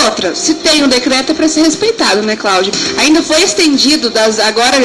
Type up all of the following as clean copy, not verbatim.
outra, se tem um decreto é para ser respeitado, né, Cláudia? Ainda foi estendido, agora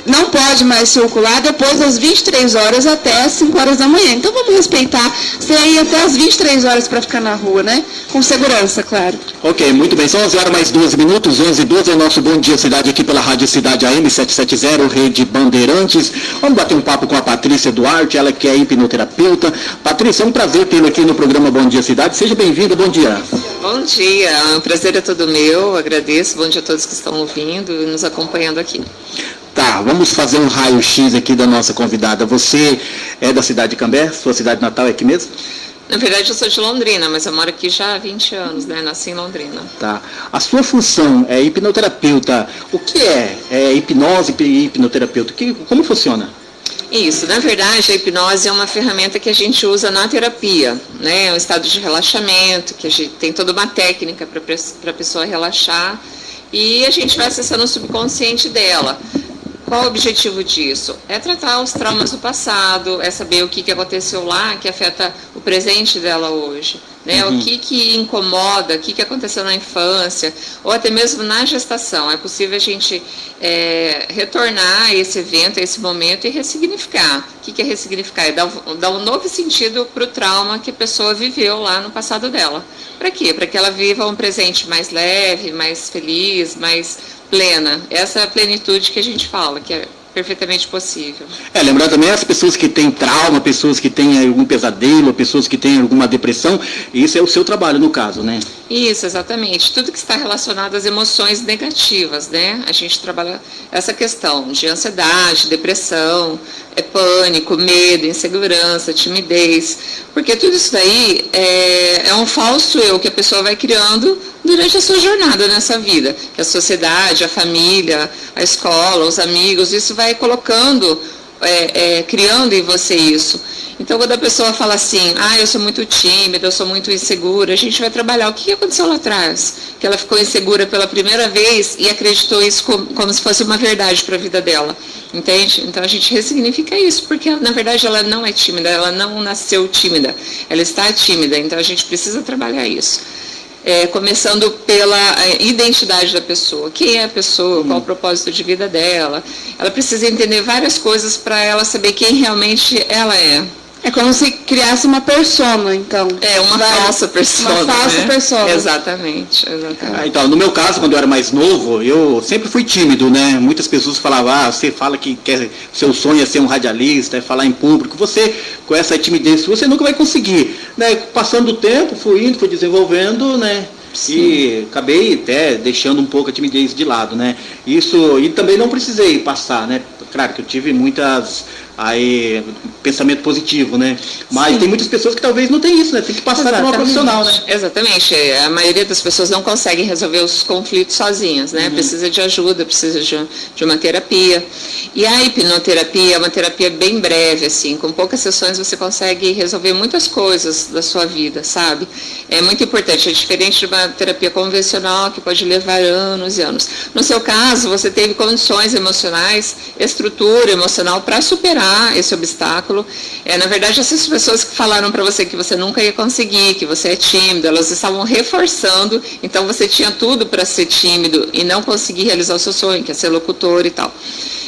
não pode mais circular depois das 23 horas até as 5 horas da manhã. Então vamos respeitar, você aí até as 23 horas para ficar na rua, né? Com segurança, claro. Ok, muito bem. São 11 horas mais 12 minutos, 11h12 é o nosso Bom Dia Cidade aqui pela Rádio Cidade AM 770, Rede Bandeirantes. Vamos bater um papo com a Patrícia Duarte, ela que é hipnoterapeuta. Patrícia, é um prazer tê-la aqui no programa Bom Dia Cidade. Seja bem-vinda, bom dia. Bom dia, o prazer é todo meu, agradeço. Bom dia a todos que estão ouvindo e nos acompanhando aqui. Tá, vamos fazer um raio-x aqui da nossa convidada. Você é da cidade de Cambé? Sua cidade natal é aqui mesmo? Na verdade, eu sou de Londrina, mas eu moro aqui já há 20 anos, né? Nasci em Londrina. Tá. A sua função é hipnoterapeuta. O que é hipnose e hipnoterapeuta? Como funciona? Isso, na verdade, a hipnose é uma ferramenta que a gente usa na terapia, né? É um estado de relaxamento, que a gente tem toda uma técnica para a pessoa relaxar e a gente vai acessando o subconsciente dela. Qual o objetivo disso? É tratar os traumas do passado, é saber o que aconteceu lá que afeta o presente dela hoje, né? O que incomoda, o que aconteceu na infância, ou até mesmo na gestação. É possível a gente retornar a esse evento, a esse momento e ressignificar. O que é ressignificar? É dar um novo sentido para o trauma que a pessoa viveu lá no passado dela. Para quê? Para que ela viva um presente mais leve, mais feliz, mais plena. Essa é a plenitude que a gente fala, que é perfeitamente possível. Lembrando também as pessoas que têm trauma, pessoas que têm algum pesadelo, pessoas que têm alguma depressão, isso é o seu trabalho no caso, né? Isso, exatamente. Tudo que está relacionado às emoções negativas, né? A gente trabalha essa questão de ansiedade, depressão, pânico, medo, insegurança, timidez, porque tudo isso daí é um falso eu que a pessoa vai criando durante a sua jornada nessa vida, que a sociedade, a família, a escola, os amigos, isso vai colocando, criando em você isso. Então, quando a pessoa fala assim, eu sou muito tímida, eu sou muito insegura, a gente vai trabalhar o que aconteceu lá atrás, que ela ficou insegura pela primeira vez e acreditou isso como se fosse uma verdade para a vida dela, entende? Então, a gente ressignifica isso, porque, na verdade, ela não é tímida, ela não nasceu tímida, ela está tímida, então a gente precisa trabalhar isso. Começando pela identidade da pessoa. Quem é a pessoa? Qual o propósito de vida dela? Ela precisa entender várias coisas para ela saber quem realmente ela é. É como se criasse uma persona, então. Uma falsa persona. Uma falsa persona. Exatamente. Então, no meu caso, quando eu era mais novo, eu sempre fui tímido, né? Muitas pessoas falavam, você fala que seu sonho é ser um radialista, é falar em público. Você, com essa timidez, você nunca vai conseguir. Né? Passando o tempo, fui desenvolvendo, né? Sim. E acabei até deixando um pouco a timidez de lado, né? Isso, e também não precisei passar, né? Claro que eu tive muitas pensamento positivo, né? Mas Sim. Tem muitas pessoas que talvez não tem isso, né? Tem que passar por uma profissional, né? Exatamente. A maioria das pessoas não consegue resolver os conflitos sozinhas, né? Precisa de ajuda, precisa de uma terapia. E a hipnoterapia é uma terapia bem breve, assim. Com poucas sessões você consegue resolver muitas coisas da sua vida, sabe? É muito importante. É diferente de uma terapia convencional que pode levar anos e anos. No seu caso, você teve condições emocionais, estrutura emocional para superar esse obstáculo. Na verdade, essas pessoas que falaram para você que você nunca ia conseguir, que você é tímido, elas estavam reforçando, então você tinha tudo para ser tímido e não conseguir realizar o seu sonho, que é ser locutor e tal.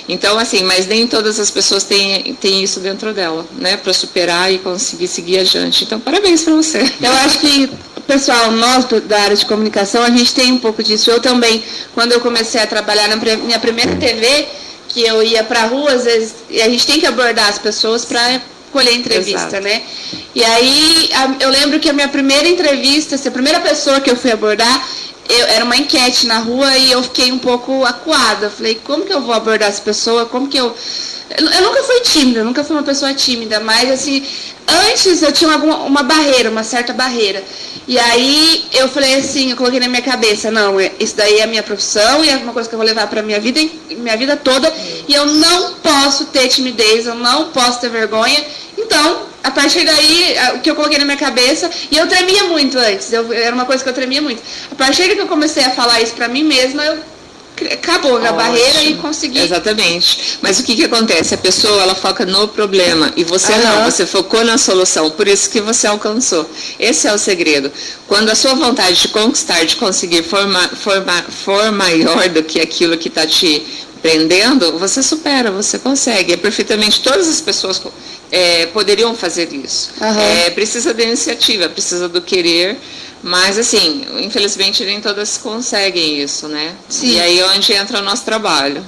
Então, assim, mas nem todas as pessoas têm isso dentro dela, né, para superar e conseguir seguir adiante. Então, parabéns para você. Eu acho que, pessoal, nós da área de comunicação, a gente tem um pouco disso. Eu também, quando eu comecei a trabalhar na minha primeira TV, que eu ia para a rua, às vezes, e a gente tem que abordar as pessoas para colher entrevista, Exato. Né? E aí, eu lembro que a minha primeira entrevista, a primeira pessoa que eu fui abordar, era uma enquete na rua e eu fiquei um pouco acuada. Eu falei, como que eu vou abordar essa pessoa? Como que eu nunca fui tímida, nunca fui uma pessoa tímida, mas assim, antes eu tinha uma barreira, uma certa barreira. E aí eu falei assim, eu coloquei na minha cabeça, não, isso daí é a minha profissão e é uma coisa que eu vou levar para minha vida toda, e eu não posso ter timidez, eu não posso ter vergonha. Então, a partir daí, o que eu coloquei na minha cabeça, e eu tremia muito antes, era uma coisa que eu tremia muito. A partir que eu comecei a falar isso para mim mesma, acabou a barreira e consegui. Exatamente. Mas o que acontece? A pessoa, ela foca no problema e você não, você focou na solução, por isso que você alcançou. Esse é o segredo. Quando a sua vontade de conquistar, de conseguir for maior do que aquilo que está te prendendo, você supera, você consegue. É perfeitamente, todas as pessoas poderiam fazer isso. Precisa da iniciativa, precisa do querer. Mas, assim, infelizmente nem todas conseguem isso, né? Sim. E aí é onde entra o nosso trabalho.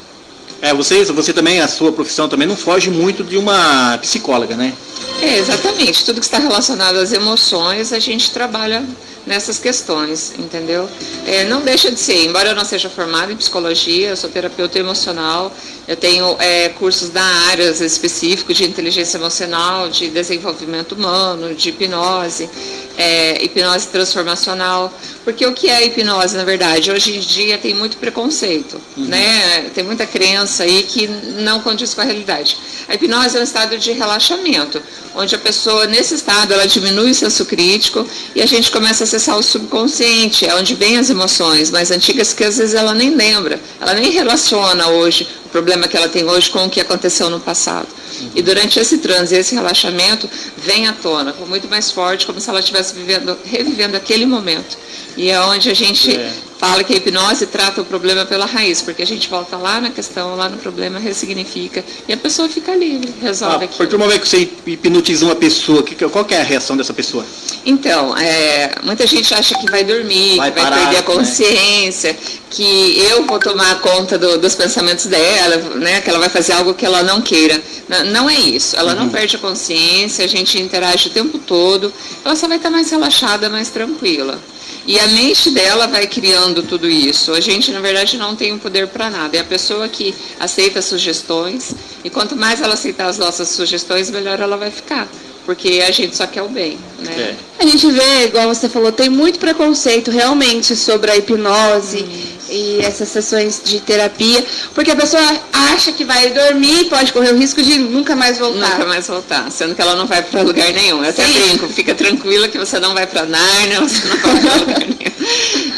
Você também, a sua profissão também não foge muito de uma psicóloga, né? Exatamente. Tudo que está relacionado às emoções, a gente trabalha nessas questões, entendeu? Não deixa de ser, embora eu não seja formada em psicologia, eu sou terapeuta emocional, eu tenho cursos da área específicos de inteligência emocional, de desenvolvimento humano, de hipnose transformacional, porque o que é hipnose, na verdade? Hoje em dia tem muito preconceito, né? Tem muita crença aí que não condiz com a realidade. A hipnose é um estado de relaxamento, onde a pessoa, nesse estado, ela diminui o senso crítico e a gente começa a acessar o subconsciente, é onde vem as emoções mais antigas que às vezes ela nem lembra, ela nem relaciona hoje o problema que ela tem hoje com o que aconteceu no passado. E durante esse transe, esse relaxamento, vem à tona, com muito mais forte, como se ela estivesse revivendo aquele momento. E é onde a gente fala que a hipnose trata o problema pela raiz, porque a gente volta lá na questão, lá no problema, ressignifica, e a pessoa fica livre, resolve aquilo. A partir do momento que você hipnotiza uma pessoa, qual que é a reação dessa pessoa? Então, muita gente acha que vai dormir, que vai perder a consciência, que eu vou tomar conta dos pensamentos dela, né, que ela vai fazer algo que ela não queira. Não é isso, ela não perde a consciência, a gente interage o tempo todo, ela só vai estar mais relaxada, mais tranquila. E a mente dela vai criando tudo isso. A gente, na verdade, não tem um poder para nada. É a pessoa que aceita sugestões, e quanto mais ela aceitar as nossas sugestões, melhor ela vai ficar. Porque a gente só quer o bem, né? A gente vê, igual você falou, tem muito preconceito realmente sobre a hipnose e essas sessões de terapia, porque a pessoa acha que vai dormir e pode correr o risco de nunca mais voltar. Nunca mais voltar, sendo que ela não vai para lugar nenhum. Eu até brinco, fica tranquila que você não vai para Nárnia, você não vai para lugar nenhum.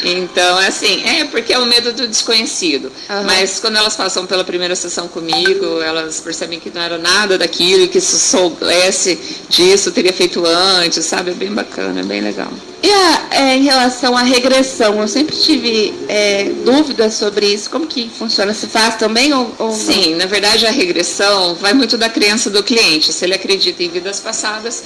Então, assim, porque é o medo do desconhecido. Mas quando elas passam pela primeira sessão comigo, elas percebem que não era nada daquilo, que se soubesse disso, teria feito antes, sabe? É bem bacana, é bem legal. E em relação à regressão, eu sempre tive dúvidas sobre isso. Como que funciona? Se faz também ou não? Sim, na verdade a regressão vai muito da crença do cliente. Se ele acredita em vidas passadas,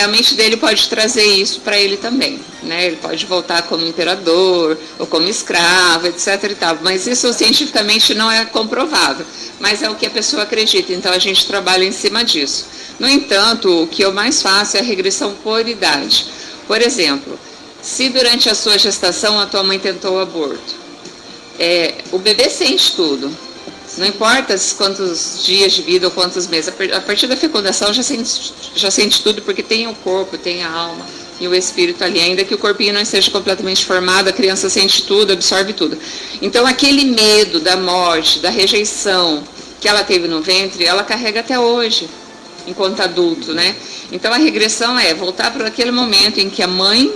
a mente dele pode trazer isso para ele também, né? Ele pode voltar como imperador ou como escravo, etc. e tal. Mas isso cientificamente não é comprovável. Mas é o que a pessoa acredita. Então a gente trabalha em cima disso. No entanto, o que eu mais faço é a regressão por idade. Por exemplo, se durante a sua gestação a tua mãe tentou o aborto, o bebê sente tudo. Não importa quantos dias de vida ou quantos meses, a partir da fecundação já sente tudo, porque tem o corpo, tem a alma e o espírito ali. Ainda que o corpinho não esteja completamente formado, a criança sente tudo, absorve tudo. Então aquele medo da morte, da rejeição que ela teve no ventre, ela carrega até hoje, enquanto adulto, né? Então a regressão é voltar para aquele momento em que a mãe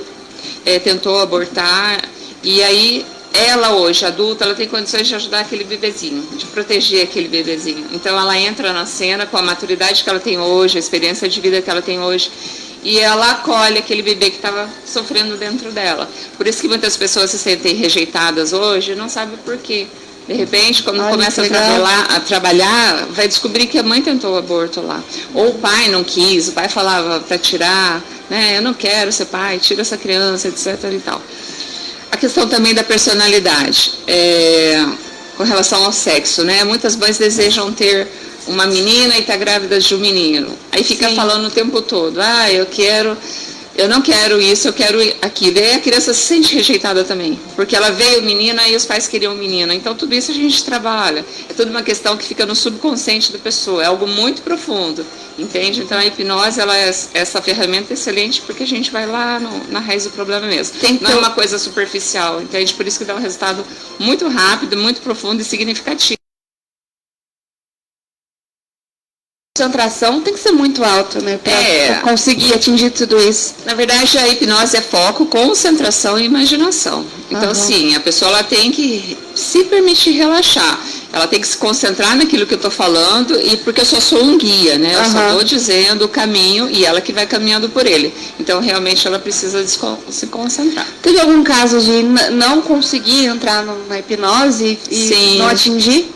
tentou abortar, e aí ela hoje, adulta, ela tem condições de ajudar aquele bebezinho, de proteger aquele bebezinho. Então ela entra na cena com a maturidade que ela tem hoje, a experiência de vida que ela tem hoje, e ela acolhe aquele bebê que estava sofrendo dentro dela. Por isso que muitas pessoas se sentem rejeitadas hoje e não sabem por quê. De repente, quando começa a trabalhar, vai descobrir que a mãe tentou o aborto lá. Ou o pai não quis, o pai falava para tirar, né? Eu não quero ser pai, tira essa criança, etc. e tal. A questão também da personalidade, com relação ao sexo, né? Muitas mães desejam ter uma menina e está grávida de um menino. Aí fica falando o tempo todo, eu não quero isso, eu quero aquilo. E aí a criança se sente rejeitada também, porque ela veio menina e os pais queriam menina. Então tudo isso a gente trabalha. É tudo uma questão que fica no subconsciente da pessoa, é algo muito profundo, entende? Então a hipnose, ela é essa ferramenta excelente, porque a gente vai lá na raiz do problema mesmo. Não é uma coisa superficial, entende? Por isso que dá um resultado muito rápido, muito profundo e significativo. A concentração tem que ser muito alta, né, para conseguir atingir tudo isso. Na verdade, a hipnose é foco, concentração e imaginação. Então, sim, a pessoa ela tem que se permitir relaxar. Ela tem que se concentrar naquilo que eu estou falando, e porque eu só sou um guia, né? Eu só estou dizendo o caminho e ela que vai caminhando por ele. Então, realmente, ela precisa se concentrar. Teve algum caso de não conseguir entrar na hipnose e Sim. não atingir?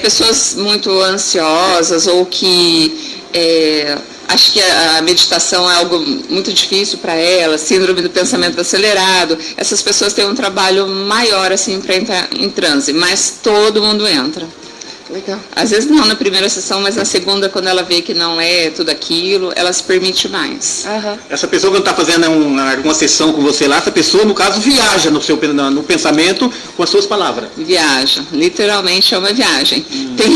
Pessoas muito ansiosas ou que acho que a meditação é algo muito difícil para elas, síndrome do pensamento acelerado. Essas pessoas têm um trabalho maior assim para entrar em transe, mas todo mundo entra. Legal. Às vezes não na primeira sessão, mas na segunda, quando ela vê que não é tudo aquilo, ela se permite mais. Essa pessoa, quando está fazendo uma sessão com você lá, essa pessoa, no caso, viaja no pensamento com as suas palavras. Viaja, literalmente é uma viagem. Tem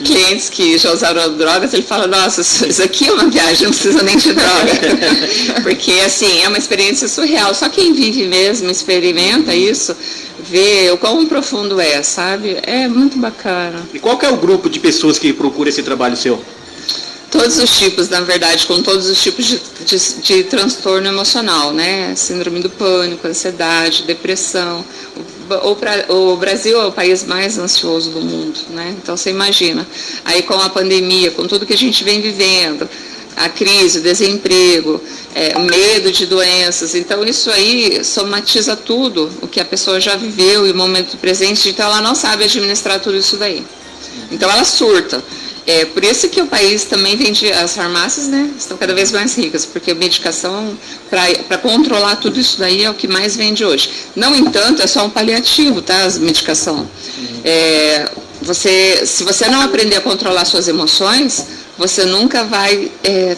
clientes que já usaram drogas, ele fala, nossa, isso aqui é uma viagem, não precisa nem de droga. Porque, assim, é uma experiência surreal. Só quem vive mesmo, experimenta isso, vê o quão profundo é, sabe? É muito bacana. E qual que é o grupo de pessoas que procura esse trabalho seu? Todos os tipos, na verdade, com todos os tipos de transtorno emocional, né? Síndrome do pânico, ansiedade, depressão. O Brasil é o país mais ansioso do mundo, né? Então você imagina, aí com a pandemia, com tudo que a gente vem vivendo, a crise, o desemprego, o medo de doenças, então isso aí somatiza tudo o que a pessoa já viveu e o momento presente, então ela não sabe administrar tudo isso daí. Então ela surta. Por isso que o país também vende, as farmácias, né, estão cada vez mais ricas, porque a medicação, para controlar tudo isso daí, é o que mais vende hoje. No entanto, é só um paliativo, tá, a medicação. Se você não aprender a controlar suas emoções, você nunca vai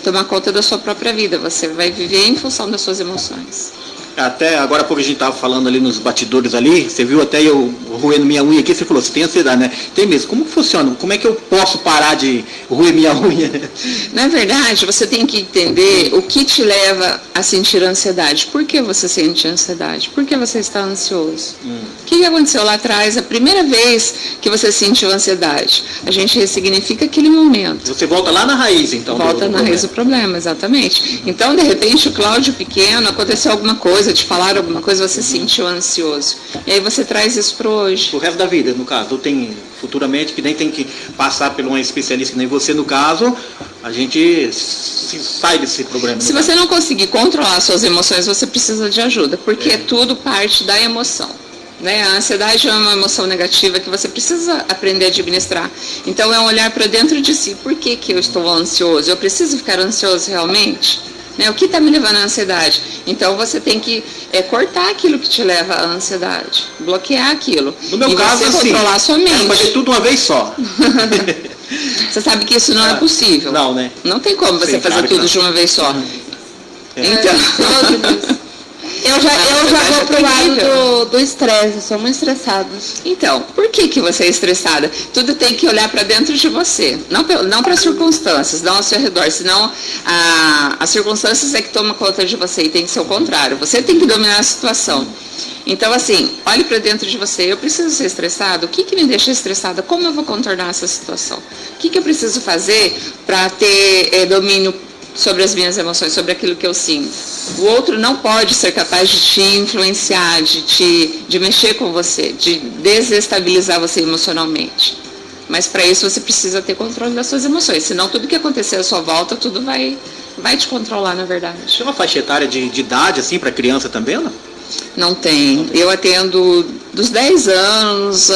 tomar conta da sua própria vida, você vai viver em função das suas emoções. Até agora há pouco a gente estava falando ali nos batidores ali, você viu até eu roendo minha unha aqui, você falou, você tem ansiedade, né? Tem mesmo. Como que funciona? Como é que eu posso parar de roer minha unha? Na verdade, você tem que entender o que te leva a sentir ansiedade. Por que você sente ansiedade? Por que você está ansioso? O que aconteceu lá atrás, a primeira vez que você sentiu ansiedade? A gente ressignifica aquele momento. Você volta lá na raiz, então. Volta na raiz do problema, exatamente. Então, de repente, o Cláudio pequeno, aconteceu alguma coisa, te falaram alguma coisa, você se sentiu ansioso. E aí você traz isso para hoje. O resto da vida, no caso. Ou tem futuramente, que nem tem que passar por um especialista que nem você, no caso, a gente sai desse problema. Se você não conseguir controlar suas emoções, você precisa de ajuda, porque tudo parte da emoção. Né? A ansiedade é uma emoção negativa que você precisa aprender a administrar. Então é um olhar para dentro de si. Por que eu estou ansioso? Eu preciso ficar ansioso realmente? Né? O que está me levando à ansiedade? Então você tem que cortar aquilo que te leva à ansiedade, bloquear aquilo. No meu e caso, você controlar a sua mente. Fazer tudo uma vez só. Você sabe que isso não é possível. Não, né? Não tem como você fazer tudo de uma vez só. Então, eu já vou pro lado do estresse, eu sou muito estressada. Então, por que você é estressada? Tudo tem que olhar para dentro de você, não para as circunstâncias, não ao seu redor, senão as circunstâncias é que tomam conta de você e tem que ser o contrário. Você tem que dominar a situação. Então, assim, olhe para dentro de você. Eu preciso ser estressado? O que me deixa estressada? Como eu vou contornar essa situação? O que eu preciso fazer para ter domínio sobre as minhas emoções, sobre aquilo que eu sinto? O outro não pode ser capaz de te influenciar, de mexer com você, de desestabilizar você emocionalmente. Mas para isso você precisa ter controle das suas emoções, senão tudo que acontecer à sua volta, tudo vai te controlar, na verdade. Tem uma faixa etária de idade, assim, para criança também, ou não? Não tem. Eu atendo dos 10 anos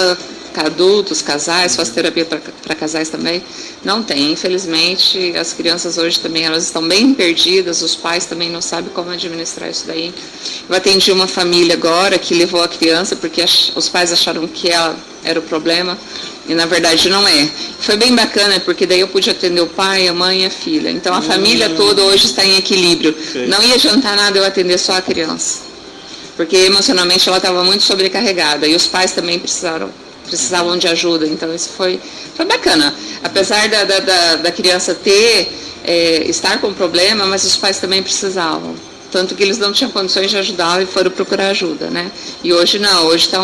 adultos, casais, faço terapia para casais também. Não tem, infelizmente, as crianças hoje também, elas estão bem perdidas, os pais também não sabem como administrar isso daí. Eu atendi uma família agora que levou a criança porque os pais acharam que ela era o problema e na verdade não é. Foi bem bacana porque daí eu pude atender o pai, a mãe e a filha. Então a família toda hoje está em equilíbrio. Não ia adiantar nada eu atender só a criança, porque emocionalmente ela estava muito sobrecarregada e os pais também precisavam de ajuda, então isso foi bacana. Apesar da criança estar com problema, mas os pais também precisavam. Tanto que eles não tinham condições de ajudar e foram procurar ajuda, né? E hoje não, hoje está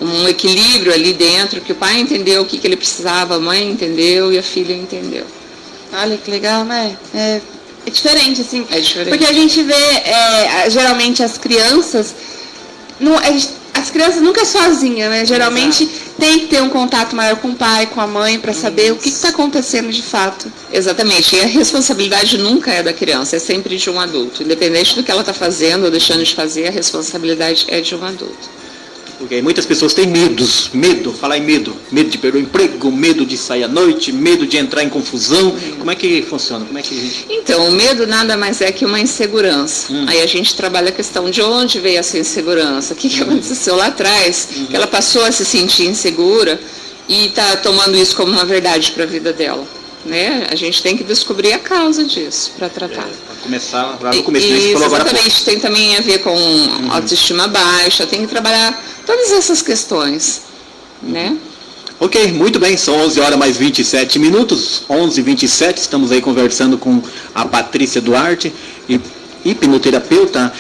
um equilíbrio ali dentro, que o pai entendeu o que ele precisava, a mãe entendeu e a filha entendeu. Olha que legal, né? É diferente, assim. É diferente. Porque a gente vê, geralmente, as crianças... as crianças nunca sozinhas, né? Geralmente tem que ter um contato maior com o pai, com a mãe, para saber o que está acontecendo de fato. Exatamente. E a responsabilidade nunca é da criança, é sempre de um adulto. Independente do que ela está fazendo ou deixando de fazer, a responsabilidade é de um adulto. Porque muitas pessoas têm falar em medo de perder o emprego, medo de sair à noite, medo de entrar em confusão. Como é que funciona? Então, o medo nada mais é que uma insegurança. Aí a gente trabalha a questão de onde veio essa insegurança, o que aconteceu lá atrás, que ela passou a se sentir insegura e está tomando isso como uma verdade para a vida dela. Né? A gente tem que descobrir a causa disso para tratar. Começar lá no começo, né? Você falou agora. Exatamente, tem também a ver com autoestima baixa, tem que trabalhar todas essas questões, né? Ok, muito bem, são 11 horas mais 27 minutos, 11h27, estamos aí conversando com a Patrícia Duarte, hipnoterapeuta.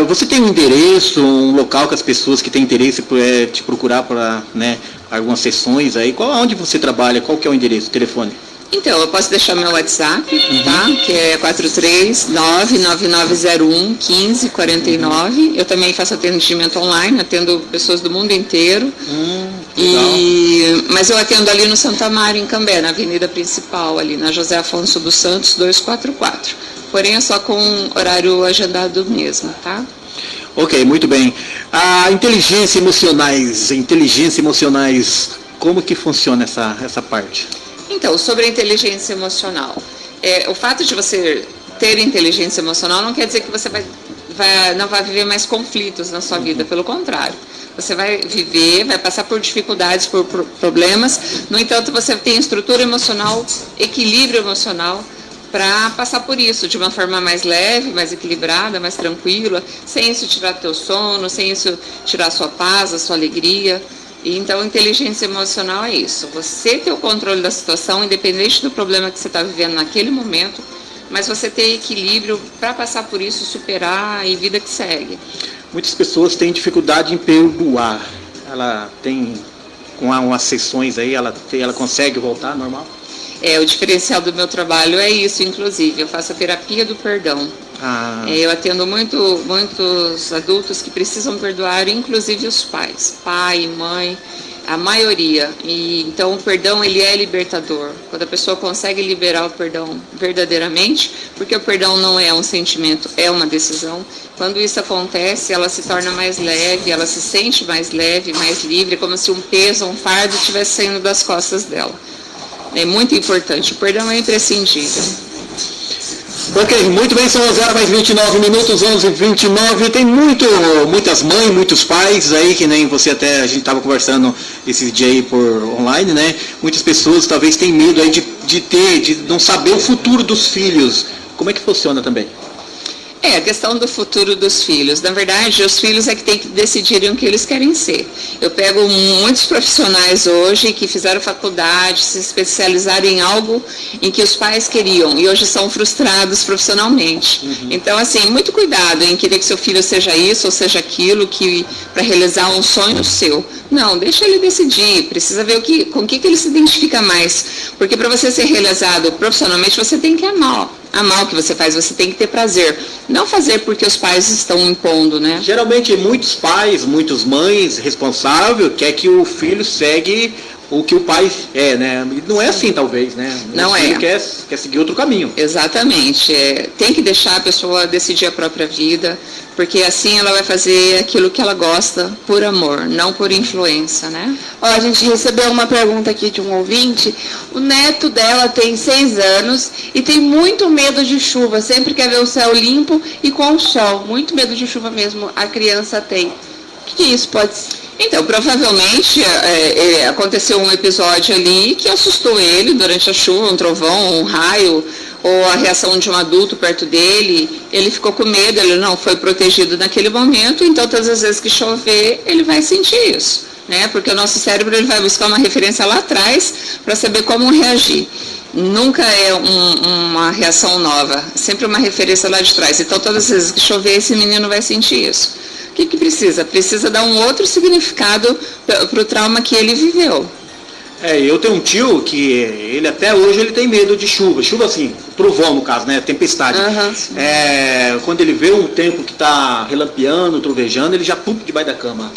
Você tem um endereço, um local que as pessoas que têm interesse te procurar para, né, algumas sessões aí? Onde você trabalha? Qual que é o endereço, o telefone? Então, eu posso deixar meu WhatsApp, tá? Que é 439-9901-1549. Eu também faço atendimento online, atendo pessoas do mundo inteiro. Mas eu atendo ali no Santo Amaro, em Cambé, na avenida principal, ali na José Afonso dos Santos, 244. Porém, é só com horário agendado mesmo, tá? Ok, muito bem. A inteligência emocionais, como que funciona essa parte? Então, sobre a inteligência emocional, o fato de você ter inteligência emocional não quer dizer que você não vai viver mais conflitos na sua vida, pelo contrário. Você vai viver, vai passar por dificuldades, por problemas, no entanto, você tem estrutura emocional, equilíbrio emocional, para passar por isso de uma forma mais leve, mais equilibrada, mais tranquila, sem isso tirar teu sono, sem isso tirar a sua paz, a sua alegria. Então, inteligência emocional é isso. Você ter o controle da situação, independente do problema que você está vivendo naquele momento, mas você ter equilíbrio para passar por isso, superar e vida que segue. Muitas pessoas têm dificuldade em perdoar. Ela tem, com umas sessões aí, ela consegue voltar normal? O diferencial do meu trabalho é isso, inclusive. Eu faço a terapia do perdão. Eu atendo muitos adultos que precisam perdoar, inclusive os pais, pai, mãe, a maioria. Então o perdão, ele é libertador. Quando a pessoa consegue liberar o perdão verdadeiramente, porque o perdão não é um sentimento, é uma decisão. Quando isso acontece, ela se torna mais leve, ela se sente mais leve, mais livre, como se um peso, um fardo estivesse saindo das costas dela. É muito importante, o perdão é imprescindível. Ok, muito bem, são 11 horas mais 29 minutos, 11h29. Tem muitas mães, muitos pais aí, que nem você até, a gente estava conversando esse dia aí por online, né? Muitas pessoas talvez têm medo aí de não saber o futuro dos filhos. Como é que funciona também? A questão do futuro dos filhos. Na verdade, os filhos é que têm que decidirem o que eles querem ser. Eu pego muitos profissionais hoje que fizeram faculdade, se especializaram em algo em que os pais queriam e hoje são frustrados profissionalmente. Então, assim, muito cuidado em querer que seu filho seja isso ou seja aquilo, para realizar um sonho seu. Não, deixa ele decidir, precisa ver com o que ele se identifica mais. Porque para você ser realizado profissionalmente, você tem que amar o que você faz, você tem que ter prazer. Não fazer porque os pais estão impondo, né? Geralmente, muitos pais, muitas mães responsáveis quer que o filho segue o que o pai é, né? Não é assim, talvez, né? Não é. Quer seguir outro caminho. Exatamente. Tem que deixar a pessoa decidir a própria vida, porque assim ela vai fazer aquilo que ela gosta por amor, não por influência, né? A gente recebeu uma pergunta aqui de um ouvinte. O neto dela tem 6 anos e tem muito medo de chuva. Sempre quer ver o céu limpo e com o sol. Muito medo de chuva mesmo a criança tem. O que isso pode ser? Então, provavelmente aconteceu um episódio ali que assustou ele durante a chuva, um trovão, um raio, ou a reação de um adulto perto dele. Ele ficou com medo, ele não foi protegido naquele momento, então todas as vezes que chover, ele vai sentir isso, né? Porque o nosso cérebro ele vai buscar uma referência lá atrás para saber como reagir. Nunca é uma reação nova, sempre uma referência lá de trás. Então, todas as vezes que chover, esse menino vai sentir isso. O que precisa? Precisa dar um outro significado para o trauma que ele viveu. Eu tenho um tio que ele até hoje ele tem medo de chuva assim, trovão no caso, né, tempestade. Quando ele vê um tempo que tá relampeando, trovejando, ele já puxa debaixo da cama.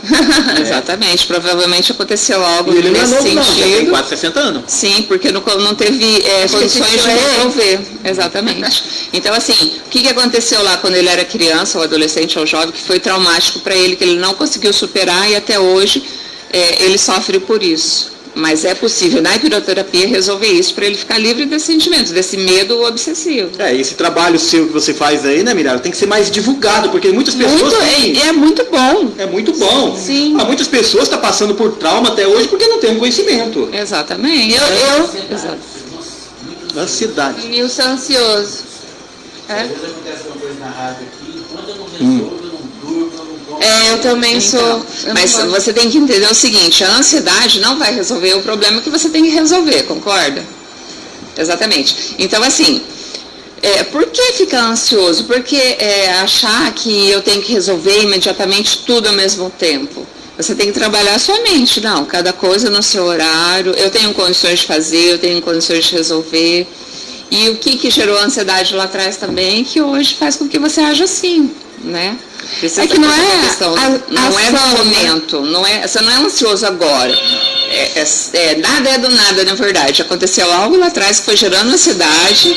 Exatamente, provavelmente aconteceu algo e ele nesse não é novo, sentido. Não, já tem quase 60 anos. Sim, porque não teve condições de resolver. Exatamente. Então, assim, o que aconteceu lá quando ele era criança, ou adolescente, ou jovem, que foi traumático para ele, que ele não conseguiu superar e até hoje ele sofre por isso. Mas é possível, na hipnoterapia, resolver isso para ele ficar livre desses sentimentos, desse medo obsessivo. Esse trabalho seu que você faz aí, né, Mirella, tem que ser mais divulgado, porque muitas pessoas... É muito bom. É muito bom. Sim. Muitas pessoas estão passando por trauma até hoje porque não tem um conhecimento. Exatamente. Exato. Ansiedade. Nilson ansioso. Às vezes acontece uma coisa na rádio aqui, enquanto eu não resolvo, eu não durmo, eu não como. Eu também sou. Mas você tem que entender o seguinte, a ansiedade não vai resolver o problema que você tem que resolver, concorda? Exatamente. Então, assim, por que ficar ansioso? Porque achar que eu tenho que resolver imediatamente tudo ao mesmo tempo. Você tem que trabalhar a sua mente, não, cada coisa no seu horário, eu tenho condições de fazer, eu tenho condições de resolver. E o que gerou ansiedade lá atrás também, que hoje faz com que você haja assim, né? Precisa que não é questão, não é no momento, você não é ansioso agora. Nada é do nada, na verdade. Aconteceu algo lá atrás que foi gerando ansiedade.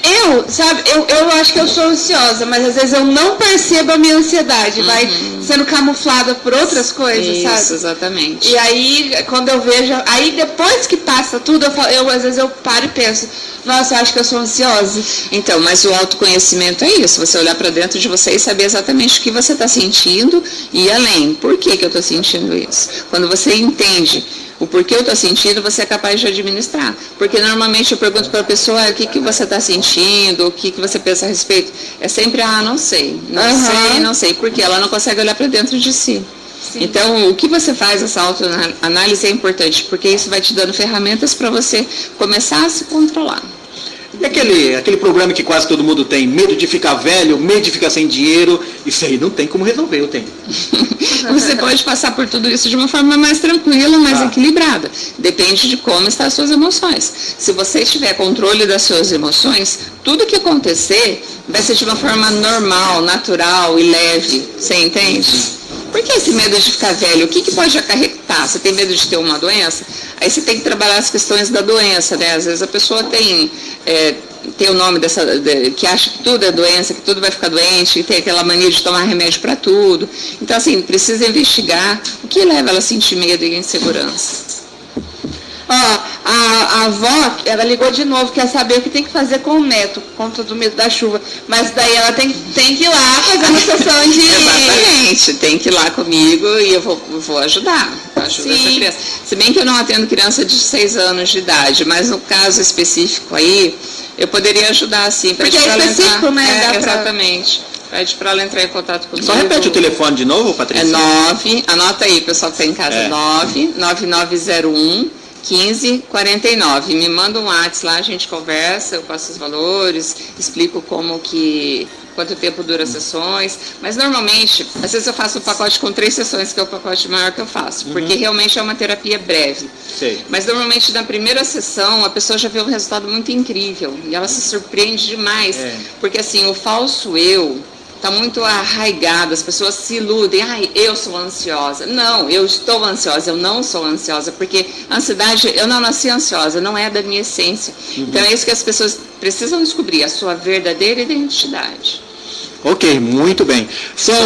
Eu acho que eu sou ansiosa, mas às vezes eu não percebo a minha ansiedade, vai sendo camuflada por outras coisas, sabe? Isso, exatamente. E aí, quando eu vejo, aí depois que passa tudo, às vezes eu paro e penso, nossa, eu acho que eu sou ansiosa. Então, mas o autoconhecimento é isso, você olhar para dentro de você e saber exatamente o que você está sentindo e ir além. Por que eu estou sentindo isso? Quando você entende o porquê eu estou sentindo, você é capaz de administrar. Porque normalmente eu pergunto para a pessoa, o que você está sentindo, o que você pensa a respeito. É sempre, não sei, não sei, porque ela não consegue olhar para dentro de si. Sim. Então, o que você faz, essa autoanálise é importante, porque isso vai te dando ferramentas para você começar a se controlar. E aquele problema que quase todo mundo tem, medo de ficar velho, medo de ficar sem dinheiro, isso aí não tem como resolver, eu tenho. Você pode passar por tudo isso de uma forma mais tranquila, mais equilibrada. Depende de como estão as suas emoções. Se você tiver controle das suas emoções, tudo que acontecer vai ser de uma forma normal, natural e leve. Você entende? Por que esse medo de ficar velho? O que pode acarretar? Você tem medo de ter uma doença? Aí você tem que trabalhar as questões da doença, né? Às vezes a pessoa tem o nome que acha que tudo é doença, que tudo vai ficar doente, que tem aquela mania de tomar remédio para tudo. Então, assim, precisa investigar o que leva ela a sentir medo e insegurança. A avó, ela ligou de novo, quer saber o que tem que fazer com o neto, por conta do medo da chuva. Mas daí ela tem que ir lá fazer uma sessão de... Exatamente, tem que ir lá comigo e eu vou ajudar. Ajuda essa criança. Se bem que eu não atendo criança de 6 anos de idade, mas no caso específico aí, eu poderia ajudar sim. Porque é específico, entrar, né? Exatamente. Pede para ela entrar em contato comigo. Só repete o telefone de novo, Patrícia. 9, anota aí, pessoal que está em casa, 99901 1549. Me manda um WhatsApp lá, a gente conversa, eu passo os valores, explico quanto tempo dura as sessões, mas normalmente, às vezes eu faço um pacote com 3 sessões, que é o pacote maior que eu faço, porque realmente é uma terapia breve. Sei. Mas normalmente na primeira sessão a pessoa já vê um resultado muito incrível e ela se surpreende demais, porque assim, o falso eu está muito arraigado, as pessoas se iludem, eu sou ansiosa. Não, eu estou ansiosa, eu não sou ansiosa, porque a ansiedade, eu não nasci ansiosa, não é da minha essência. Então é isso que as pessoas precisam descobrir, a sua verdadeira identidade. Ok, muito bem. São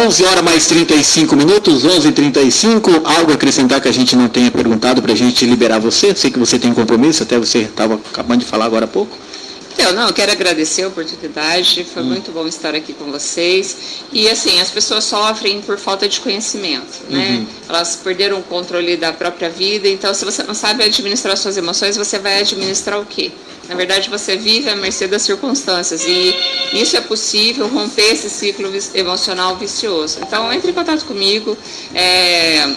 11 horas mais 35 minutos, 11h35. Algo a acrescentar que a gente não tenha perguntado para a gente liberar você? Sei que você tem compromisso, até você estava acabando de falar agora há pouco. Eu quero agradecer a oportunidade, foi muito bom estar aqui com vocês. E assim, as pessoas sofrem por falta de conhecimento, né? Elas perderam o controle da própria vida, então se você não sabe administrar suas emoções, você vai administrar o quê? Na verdade, você vive à mercê das circunstâncias e isso é possível, romper esse ciclo emocional vicioso. Então, entre em contato comigo.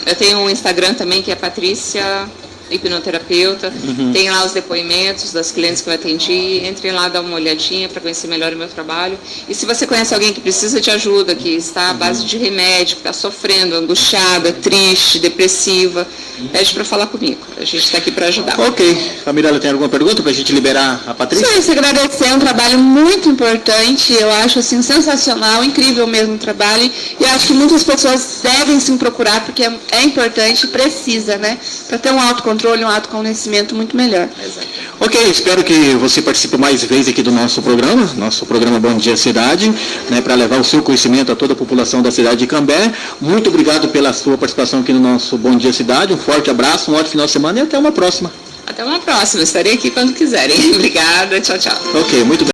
Eu tenho um Instagram também, que é Patrícia hipnoterapeuta, tem lá os depoimentos das clientes que eu atendi, entrem lá, dá uma olhadinha para conhecer melhor o meu trabalho. E se você conhece alguém que precisa de ajuda, que está à base de remédio, que está sofrendo, angustiada, triste, depressiva, pede para falar comigo. A gente está aqui para ajudar. Ok. A Mirella tem alguma pergunta para a gente liberar a Patrícia? Só isso, agradecer, é um trabalho muito importante, eu acho assim sensacional, incrível mesmo o trabalho, e eu acho que muitas pessoas devem sim procurar, porque é importante e precisa, né, para ter um autocontrole, um autoconhecimento muito melhor. Ok, espero que você participe mais vezes aqui do nosso programa Bom Dia Cidade, né, para levar o seu conhecimento a toda a população da cidade de Cambé. Muito obrigado pela sua participação aqui no nosso Bom Dia Cidade, um forte abraço, um ótimo final de semana e até uma próxima. Até uma próxima, estarei aqui quando quiserem. Obrigada, tchau, tchau. Ok, muito bem.